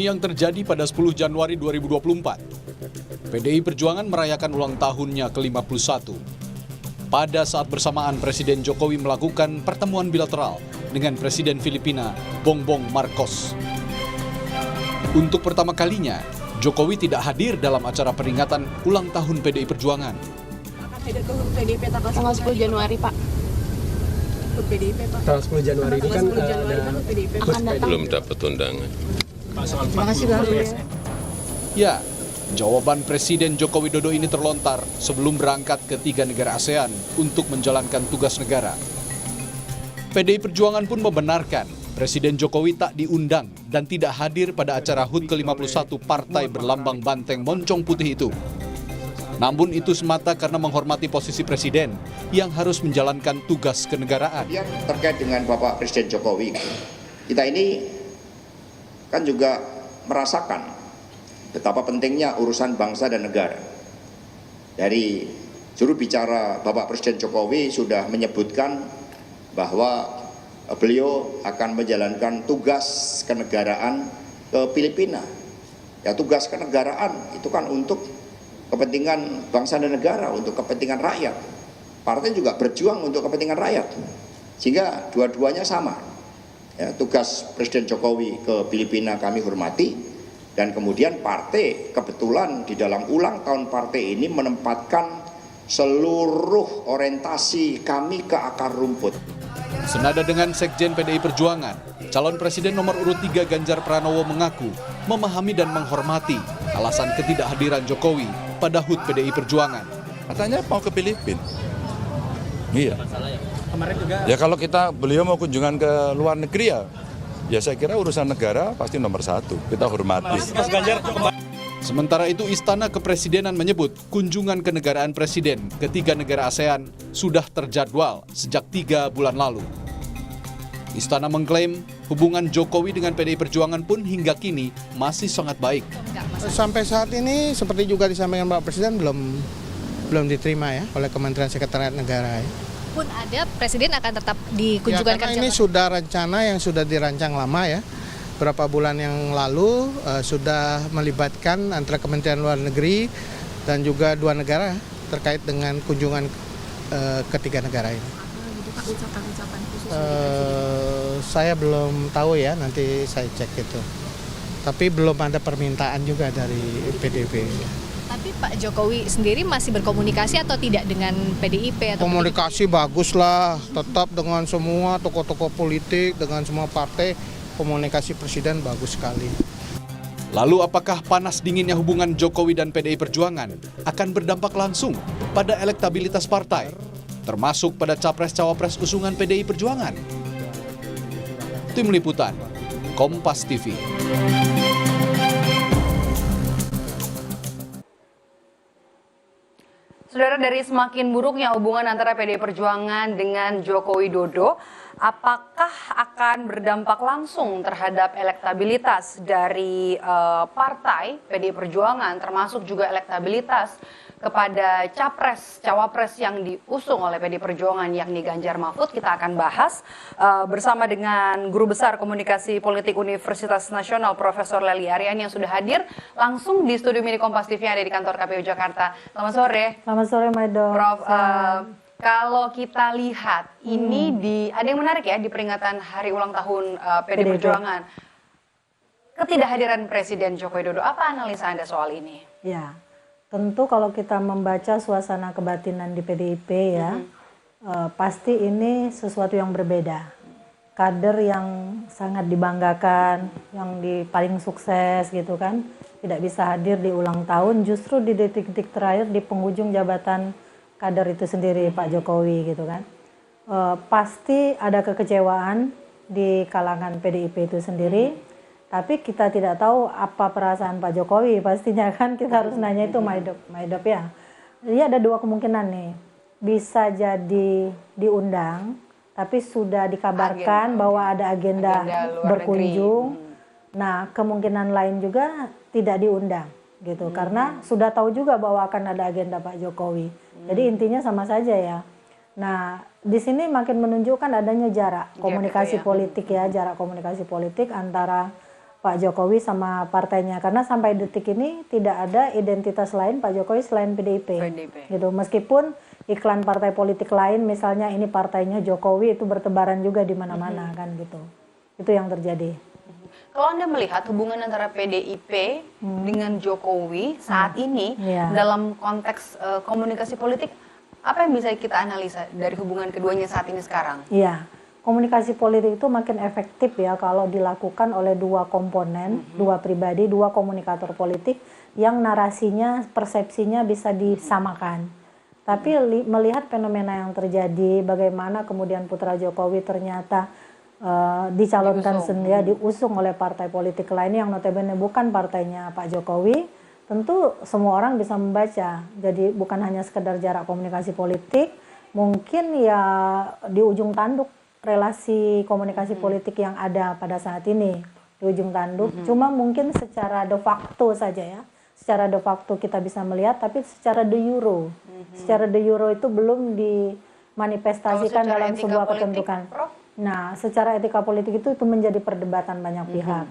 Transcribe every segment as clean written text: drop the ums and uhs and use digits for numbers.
Ini yang terjadi pada 10 Januari 2024. PDI Perjuangan merayakan ulang tahunnya ke-51. Pada saat bersamaan Presiden Jokowi melakukan pertemuan bilateral dengan Presiden Filipina, Bongbong Marcos. Untuk pertama kalinya, Jokowi tidak hadir dalam acara peringatan ulang tahun PDI Perjuangan. Akan hadir ke PDIP tanggal 10 Januari, Pak. Ke PDIP, Pak. Tanggal 10 Januari itu kan akan datang. Belum dapat undangan. Terima kasih, Bang. Ya, jawaban Presiden Joko Widodo ini terlontar sebelum berangkat ke 3 negara ASEAN untuk menjalankan tugas negara. PDI Perjuangan pun membenarkan Presiden Jokowi tak diundang dan tidak hadir pada acara HUT ke-51 partai berlambang banteng moncong putih itu. Namun itu semata karena menghormati posisi Presiden yang harus menjalankan tugas kenegaraan. Yang terkait dengan Bapak Presiden Jokowi, kita ini kan juga merasakan betapa pentingnya urusan bangsa dan negara. Dari juru bicara Bapak Presiden Jokowi sudah menyebutkan bahwa beliau akan menjalankan tugas kenegaraan ke Filipina. Ya, tugas kenegaraan itu kan untuk kepentingan bangsa dan negara, untuk kepentingan rakyat. Partai juga berjuang untuk kepentingan rakyat. Sehingga dua-duanya sama. Ya, tugas Presiden Jokowi ke Filipina kami hormati, dan kemudian partai kebetulan di dalam ulang tahun partai ini menempatkan seluruh orientasi kami ke akar rumput. Senada dengan Sekjen PDI Perjuangan, calon Presiden nomor urut 3 Ganjar Pranowo mengaku memahami dan menghormati alasan ketidakhadiran Jokowi pada HUT PDI Perjuangan. Katanya mau ke Filipina. Iya. Ya kalau beliau mau kunjungan ke luar negeri ya saya kira urusan negara pasti nomor 1. Kita hormati. Sementara itu Istana Kepresidenan menyebut kunjungan kenegaraan Presiden ke 3 negara ASEAN sudah terjadwal sejak 3 bulan lalu. Istana mengklaim hubungan Jokowi dengan PDI Perjuangan pun hingga kini masih sangat baik. Sampai saat ini seperti juga disampaikan Pak Presiden belum diterima ya oleh Kementerian Sekretariat Negara. Pun ada, Presiden akan tetap dikunjungan karena ini sudah rencana yang sudah dirancang lama ya. Berapa bulan yang lalu sudah melibatkan antara Kementerian Luar Negeri dan juga 2 negara terkait dengan kunjungan ke 3 negara ini. Ucapan-ucapan khusus Saya belum tahu ya, nanti saya cek itu. Tapi belum ada permintaan juga dari PDIP. Tapi Pak Jokowi sendiri masih berkomunikasi atau tidak dengan PDIP? Atau komunikasi bagus lah, tetap dengan semua tokoh-tokoh politik, dengan semua partai, komunikasi Presiden bagus sekali. Lalu apakah panas dinginnya hubungan Jokowi dan PDI Perjuangan akan berdampak langsung pada elektabilitas partai, termasuk pada Capres-Cawapres usungan PDI Perjuangan? Tim Liputan, Kompas TV. Saudara, dari semakin buruknya hubungan antara PDI Perjuangan dengan Joko Widodo, apakah akan berdampak langsung terhadap elektabilitas dari partai PDI Perjuangan, termasuk juga elektabilitas kepada Capres-Cawapres yang diusung oleh PDI Perjuangan yakni Ganjar Mahfud? Kita akan bahas bersama dengan Guru Besar Komunikasi Politik Universitas Nasional Profesor Lely Aryani yang sudah hadir langsung di studio mini Kompas TV yang ada di kantor KPU Jakarta. Selamat sore. Selamat sore, Maido. Prof, kalau kita lihat ini ada yang menarik ya di peringatan hari ulang tahun PDI Perjuangan. Ketidakhadiran Presiden Joko Widodo, apa analisa Anda soal ini? Ya. Tentu kalau kita membaca suasana kebatinan di PDIP ya, pasti ini sesuatu yang berbeda. Kader yang sangat dibanggakan, yang paling sukses gitu kan, tidak bisa hadir di ulang tahun, justru di detik-detik terakhir di penghujung jabatan kader itu sendiri Pak Jokowi gitu kan. Pasti ada kekecewaan di kalangan PDIP itu sendiri. Tapi kita tidak tahu apa perasaan Pak Jokowi, pastinya kan kita harus nanya itu Maidop ya. Jadi ada 2 kemungkinan nih, bisa jadi diundang, tapi sudah dikabarkan bahwa ada agenda berkunjung. Nah kemungkinan lain juga tidak diundang gitu, karena sudah tahu juga bahwa akan ada agenda Pak Jokowi. Jadi intinya sama saja ya. Nah di sini makin menunjukkan adanya jarak komunikasi politik ya, jarak komunikasi politik antara Pak Jokowi sama partainya, karena sampai detik ini tidak ada identitas lain Pak Jokowi selain PDIP. Gitu. Meskipun iklan partai politik lain misalnya ini partainya Jokowi itu bertebaran juga di mana-mana kan gitu. Itu yang terjadi. Kalau Anda melihat hubungan antara PDIP dengan Jokowi saat ini dalam konteks komunikasi politik, apa yang bisa kita analisa dari hubungan keduanya saat ini sekarang? Iya. Komunikasi politik itu makin efektif ya kalau dilakukan oleh dua komponen, dua pribadi, dua komunikator politik yang narasinya, persepsinya bisa disamakan. Tapi melihat fenomena yang terjadi, bagaimana kemudian putra Jokowi ternyata dicalonkan sendiri, diusung oleh partai politik lain yang notabene bukan partainya Pak Jokowi, tentu semua orang bisa membaca. Jadi bukan hanya sekedar jarak komunikasi politik, mungkin ya di ujung tanduk relasi komunikasi politik yang ada pada saat ini di ujung tanduk, cuma mungkin secara de facto saja ya, secara de facto kita bisa melihat, tapi secara de jure, secara de jure itu belum dimanifestasikan dalam sebuah ketentuan. Nah, secara etika politik itu menjadi perdebatan banyak pihak,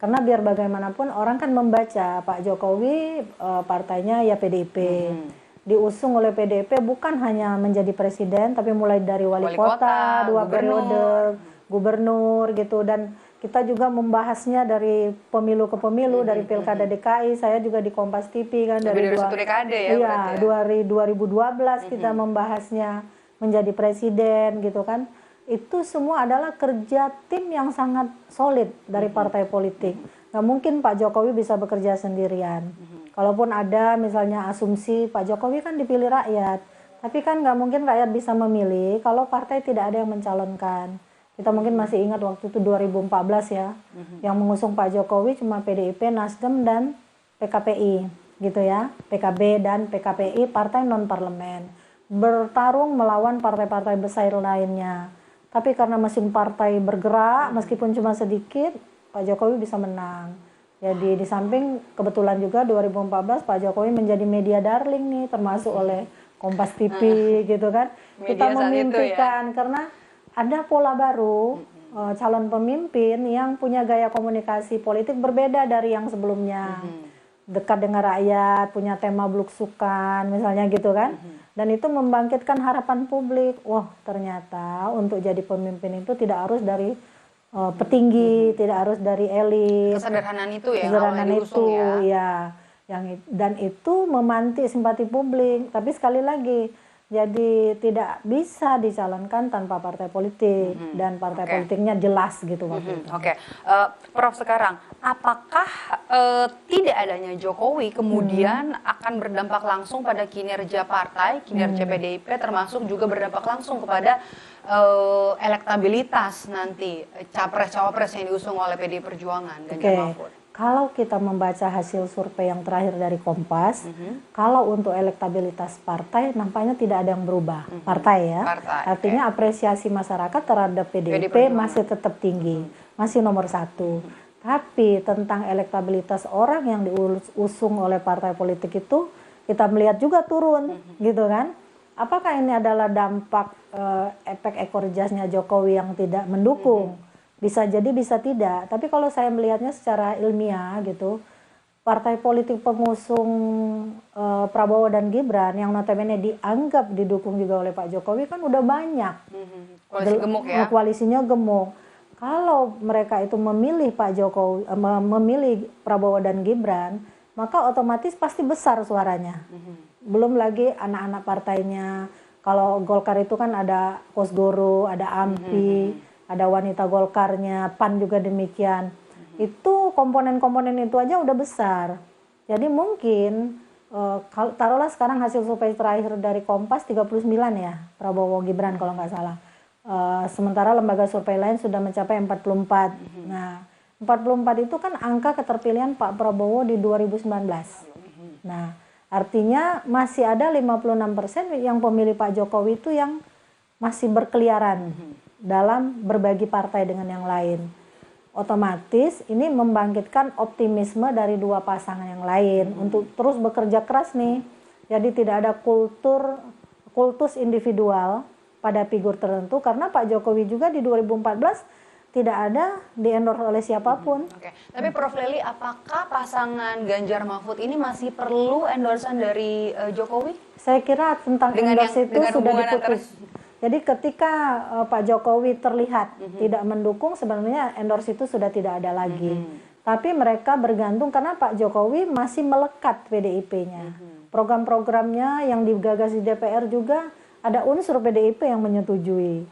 karena biar bagaimanapun orang kan membaca Pak Jokowi partainya ya PDIP. Diusung oleh PDIP bukan hanya menjadi presiden, tapi mulai dari wali kota, 2 periode, gubernur gitu. Dan kita juga membahasnya dari pemilu ke pemilu, dari pilkada DKI, saya juga di Kompas TV kan dari satu dekade ya. Iya, 2012 kita membahasnya menjadi presiden gitu kan. Itu semua adalah kerja tim yang sangat solid dari partai politik. Nggak mungkin Pak Jokowi bisa bekerja sendirian. Kalaupun ada misalnya asumsi Pak Jokowi kan dipilih rakyat, tapi kan nggak mungkin rakyat bisa memilih kalau partai tidak ada yang mencalonkan. Kita mungkin masih ingat waktu itu 2014 ya, yang mengusung Pak Jokowi cuma PDIP, Nasdem dan PKPI gitu ya, PKB dan PKPI, partai non parlemen, bertarung melawan partai-partai besar lainnya. Tapi karena mesin partai bergerak, meskipun cuma sedikit, Pak Jokowi bisa menang. Jadi di samping kebetulan juga 2014 Pak Jokowi menjadi media darling nih, termasuk oleh Kompas TV gitu kan. Kita memimpikan karena ada pola baru calon pemimpin yang punya gaya komunikasi politik berbeda dari yang sebelumnya. Dekat dengan rakyat, punya tema belusukan misalnya gitu kan. Dan itu membangkitkan harapan publik. Wah, ternyata untuk jadi pemimpin itu tidak harus dari petinggi, tidak harus dari elit. Kesederhanaan itu ya, kesederhanaan itu ya. Dan itu memantik simpati publik. Tapi sekali lagi, jadi tidak bisa dicalonkan tanpa partai politik dan partai politiknya jelas gitu waktu itu. Prof, sekarang apakah tidak adanya Jokowi kemudian akan berdampak langsung pada kinerja partai, kinerja PDIP, termasuk juga berdampak langsung kepada elektabilitas nanti capres-cawapres yang diusung oleh PDI Perjuangan Ganjar Mahfud? Kalau kita membaca hasil survei yang terakhir dari Kompas, kalau untuk elektabilitas partai nampaknya tidak ada yang berubah. Partai ya. Artinya apresiasi masyarakat terhadap PDIP masih tetap tinggi, masih nomor 1. Tapi tentang elektabilitas orang yang diusung oleh partai politik itu kita melihat juga turun, gitu kan? Apakah ini adalah dampak efek ekor jasnya Jokowi yang tidak mendukung? Bisa jadi, bisa tidak. Tapi kalau saya melihatnya secara ilmiah gitu, partai politik pengusung Prabowo dan Gibran yang notabene dianggap didukung juga oleh Pak Jokowi kan udah banyak. Koalisi gemuk ya? Koalisinya gemuk. Kalau mereka itu memilih Pak Jokowi, memilih Prabowo dan Gibran, maka otomatis pasti besar suaranya. Belum lagi anak-anak partainya. Kalau Golkar itu kan ada Kosgoro, ada AMPI, ada wanita Golkarnya, PAN juga demikian. Itu komponen-komponen itu aja udah besar. Jadi mungkin kalau taruhlah sekarang hasil survei terakhir dari Kompas 39 ya, Prabowo Gibran kalau nggak salah. Sementara lembaga survei lain sudah mencapai 44. Nah, 44 itu kan angka keterpilihan Pak Prabowo di 2019. Nah, artinya masih ada 56% yang pemilih Pak Jokowi itu yang masih berkeliaran dalam berbagi partai dengan yang lain. Otomatis ini membangkitkan optimisme dari dua pasangan yang lain untuk terus bekerja keras nih. Jadi tidak ada kultus individual pada figur tertentu, karena Pak Jokowi juga di 2014 tidak ada di-endorse oleh siapapun. Oke. Tapi Prof. Lely, apakah pasangan Ganjar Mahfud ini masih perlu endorsean dari Jokowi? Saya kira tentang endorse itu sudah diputus. Jadi ketika Pak Jokowi terlihat tidak mendukung, sebenarnya endorse itu sudah tidak ada lagi. Tapi mereka bergantung karena Pak Jokowi masih melekat PDIP-nya. Program-programnya yang digagas di DPR juga ada unsur PDIP yang menyetujui.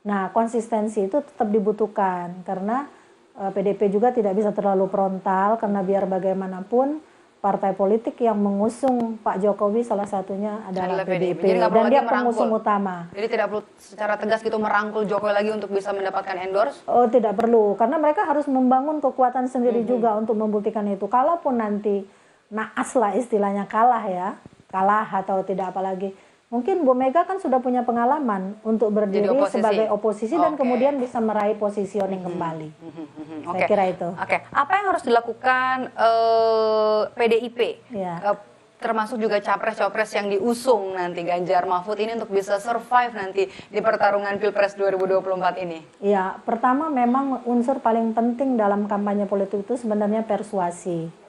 Nah, konsistensi itu tetap dibutuhkan karena PDIP juga tidak bisa terlalu frontal karena biar bagaimanapun partai politik yang mengusung Pak Jokowi salah satunya adalah PDIP dan dia pengusung utama. Jadi tidak perlu secara tegas gitu merangkul Jokowi lagi untuk bisa mendapatkan endorse? Oh, tidak perlu karena mereka harus membangun kekuatan sendiri juga untuk membuktikan itu. Kalaupun nanti naas lah istilahnya kalah atau tidak apalagi. Mungkin Bu Mega kan sudah punya pengalaman untuk berdiri sebagai oposisi dan kemudian bisa meraih positioning kembali. Saya kira itu. Apa yang harus dilakukan PDIP, termasuk juga capres-capres yang diusung nanti Ganjar Mahfud ini untuk bisa survive nanti di pertarungan Pilpres 2024 ini? Ya, pertama memang unsur paling penting dalam kampanye politik itu sebenarnya persuasi.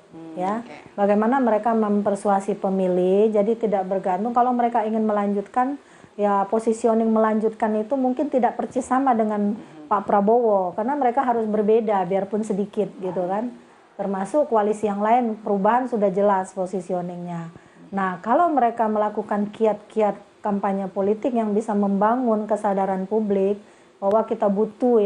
Bagaimana mereka mempersuasi pemilih, jadi tidak bergantung kalau mereka ingin melanjutkan positioning melanjutkan itu mungkin tidak persis sama dengan Pak Prabowo karena mereka harus berbeda biarpun sedikit gitu kan, termasuk koalisi yang lain perubahan sudah jelas positioningnya. Nah, kalau mereka melakukan kiat-kiat kampanye politik yang bisa membangun kesadaran publik bahwa kita butuh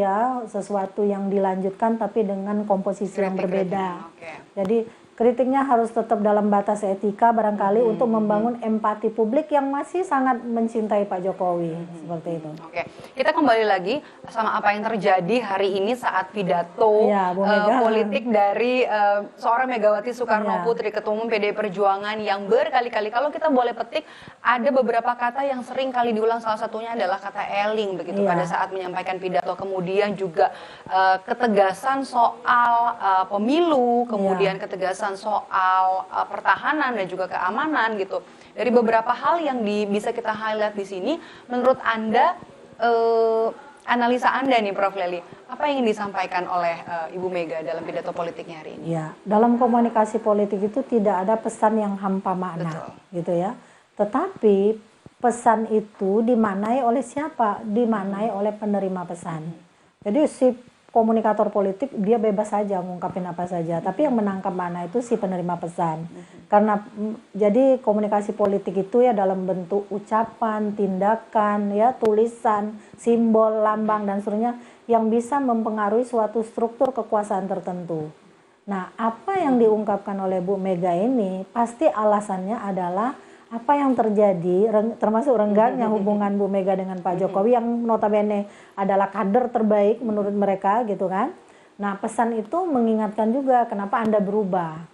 sesuatu yang dilanjutkan tapi dengan komposisi yang berbeda. Jadi kritiknya harus tetap dalam batas etika barangkali untuk membangun empati publik yang masih sangat mencintai Pak Jokowi seperti itu. Kita kembali lagi sama apa yang terjadi hari ini saat pidato politik dari seorang Megawati Soekarno Putri, Ketua Umum PDI Perjuangan yang berkali-kali, kalau kita boleh petik, ada beberapa kata yang sering kali diulang, salah satunya adalah kata eling begitu pada saat menyampaikan pidato, kemudian juga ketegasan soal pemilu, kemudian ketegasan soal pertahanan dan juga keamanan gitu. Dari beberapa hal yang bisa kita highlight di sini, menurut Anda, analisa Anda nih Prof. Lely, apa yang ingin disampaikan oleh Ibu Mega dalam pidato politiknya hari ini? Ya, dalam komunikasi politik itu tidak ada pesan yang hampa makna, gitu ya. Tetapi pesan itu dimaknai oleh siapa? Dimaknai oleh penerima pesan. Jadi si komunikator politik dia bebas saja mengungkapin apa saja, tapi yang menangkap makna itu si penerima pesan. Karena jadi komunikasi politik itu dalam bentuk ucapan, tindakan, tulisan, simbol, lambang dan seterusnya yang bisa mempengaruhi suatu struktur kekuasaan tertentu. Nah, apa yang diungkapkan oleh Bu Mega ini pasti alasannya adalah apa yang terjadi, termasuk renggangnya hubungan Bu Mega dengan Pak Jokowi yang notabene adalah kader terbaik menurut mereka gitu kan. Nah, pesan itu mengingatkan juga kenapa Anda berubah.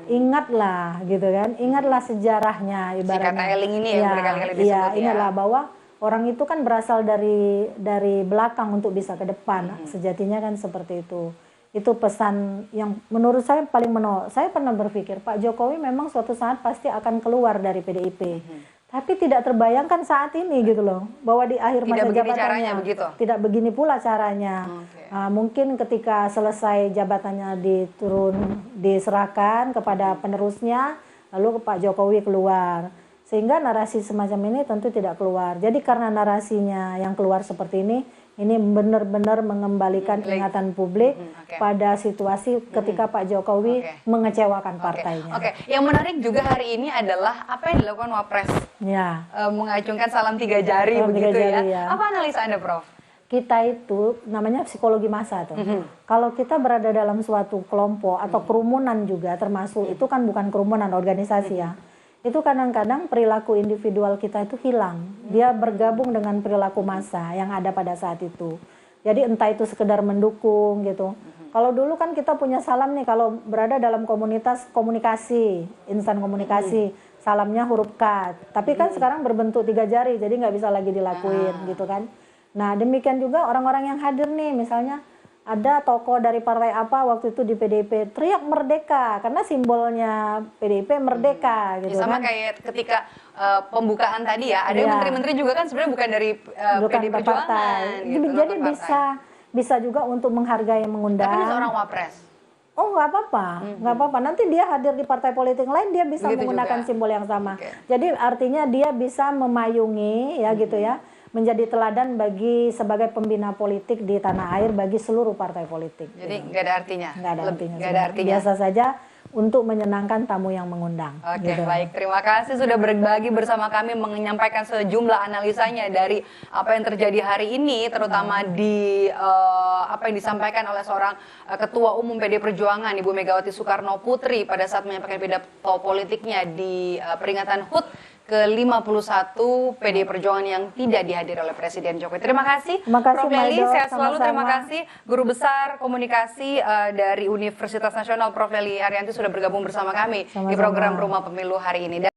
Ingatlah gitu kan, ingatlah sejarahnya ibaratnya. Si kata eling ini yang berkali-kali disebut ingatlah bahwa orang itu kan berasal dari belakang untuk bisa ke depan. Sejatinya kan seperti itu. Itu pesan yang menurut saya paling menolak. Saya pernah berpikir Pak Jokowi memang suatu saat pasti akan keluar dari PDIP. Tapi tidak terbayangkan saat ini gitu loh. Bahwa di akhir masa jabatannya tidak begini pula caranya. Mungkin ketika selesai jabatannya diserahkan kepada penerusnya, lalu Pak Jokowi keluar. Sehingga narasi semacam ini tentu tidak keluar. Jadi karena narasinya yang keluar seperti ini benar-benar mengembalikan ingatan publik pada situasi ketika Pak Jokowi mengecewakan partainya. Yang menarik juga hari ini adalah apa yang dilakukan Wapres, mengacungkan salam 3 jari begitu ya. Apa analisa Anda, Prof? Kita itu namanya psikologi massa tuh. Kalau kita berada dalam suatu kelompok atau kerumunan juga termasuk, itu kan bukan kerumunan organisasi itu kadang-kadang perilaku individual kita itu hilang. Dia bergabung dengan perilaku massa yang ada pada saat itu. Jadi entah itu sekedar mendukung gitu. Kalau dulu kan kita punya salam nih, kalau berada dalam komunitas komunikasi, insan komunikasi, salamnya huruf K. Tapi kan sekarang berbentuk 3 jari, jadi nggak bisa lagi dilakuin gitu kan. Nah demikian juga orang-orang yang hadir nih, misalnya ada tokoh dari partai apa waktu itu di PDIP teriak merdeka karena simbolnya PDIP merdeka gitu sama kan. Kayak ketika pembukaan tadi ada menteri-menteri juga kan sebenarnya bukan dari PDI Perjuangan gitu, jadi bisa juga untuk menghargai yang mengundang. Tapi ini seorang wapres. Oh, nggak apa-apa, nggak apa-apa. Nanti dia hadir di partai politik lain, dia bisa Begitu menggunakan juga. simbol yang sama. Oke. Jadi artinya dia bisa memayungi, ya gitu ya, menjadi teladan bagi sebagai pembina politik di tanah air bagi seluruh partai politik. Jadi nggak ada artinya. Nggak ada artinya. Nggak ada artinya. Biasa saja untuk menyenangkan tamu yang mengundang. Oke, gitu. baik. Terima kasih sudah berbagi bersama kami menyampaikan sejumlah analisanya dari apa yang terjadi hari ini, terutama di apa yang disampaikan oleh seorang Ketua Umum PD Perjuangan, Ibu Megawati Soekarno Putri pada saat menyampaikan pidato politiknya di peringatan HUT ke-51 PD Perjuangan yang tidak dihadiri oleh Presiden Jokowi. Terima kasih, Terima kasih, Prof. Lely. Maido. Sehat selalu. Terima Sama-sama. kasih, Guru Besar Komunikasi dari Universitas Nasional, Prof. Lely Arianti sudah bergabung bersama kami di Sama-sama. program Rumah Pemilu hari ini.